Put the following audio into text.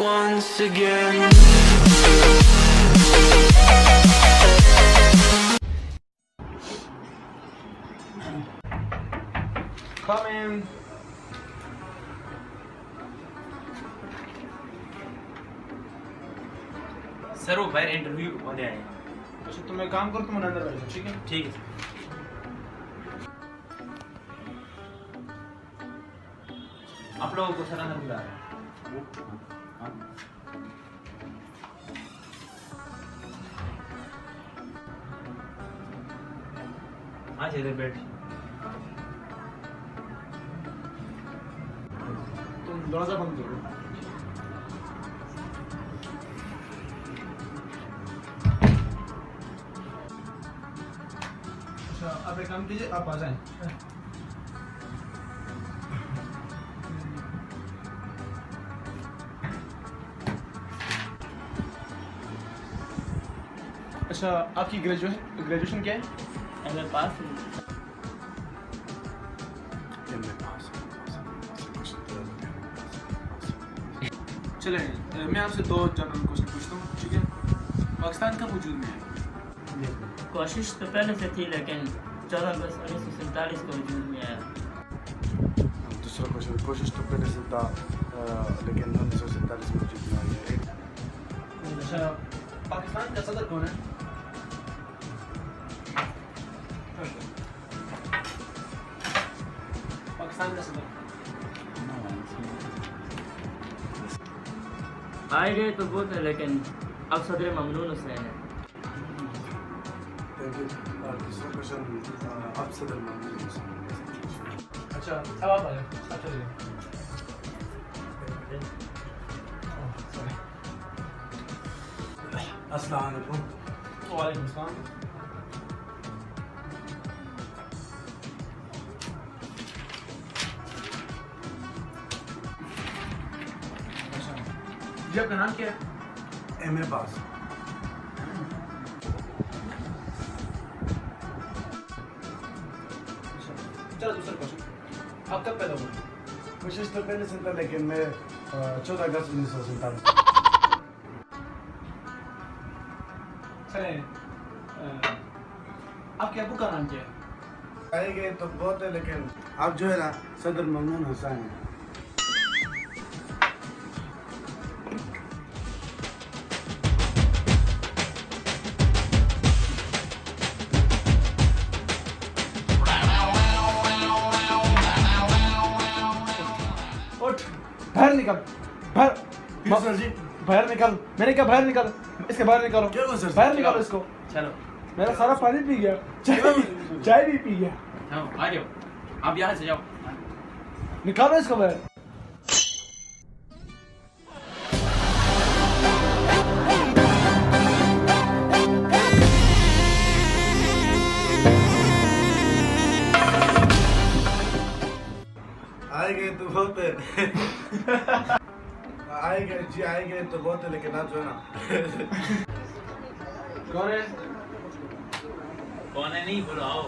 once again. Come in. Sir वो बाहर interview होने आए हैं। अच्छा तुम एक काम करो, तुम अंदर बैठो, ठीक है? ठीक है आप लोगों को सर अंदर बुला रहे हैं। आज इधर बैठ। तुम दरवाजा बंद करो। अच्छा आप एक काम कीजिए, आप आ जाएं। अच्छा आपकी ग्रेजुएशन क्या है? एमए पास चले मैं आपसे दो जनरल क्वेश्चन पूछता हूँ, ठीक है? पाकिस्तान का वजूद में है? कोशिश तो पहले से थी, लेकिन 14 अगस्त 1947 को वजूद में आया। दूसरा क्वेश्चन, कोशिश तो पहले से था लेकिन 1947 में वजूद में आई है। अच्छा पाकिस्तान का सदर कौन है? पाकिस्तान का सदर आए गए तो बहुत है, लेकिन अब सदर ममनून हुसैन है। दूसरा क्वेश्चन, आप सदर ममनून हुसैन। अच्छा अब आप आ जाओ, आप चलिए। अस्सलाम वालेकुम। वालेकुम सलाम। अच्छा जी आपका नाम क्या है? एमए पास। चलो दूसरा क्वेश्चन, आप कब पैदा हुए? कोशिश तो पहले से था लेकिन मैं 14 अगस्त 1947। चले आपके अबू का नाम क्या है? आए गए तो बहुत है लेकिन आप जो है ना सदर ममनून हुसैन है। उठ, बाहर निकल, बाहर सर जी बाहर निकल। मैंने कहा बाहर निकल, इसके बाहर निकालो। क्या हुआ सर? बाहर निकालो इसको। चलो मेरा सारा पानी पी गया, चाय भी पी गया। हाँ आ जाओ, आप यहाँ से जाओ। निकालो इसको बाहर। आए गए तो बहुत है। आए गए जी, आए गए तो बहुत है लेकिन आप जो है ना कौन है? कौन है नहीं बोलो आओ।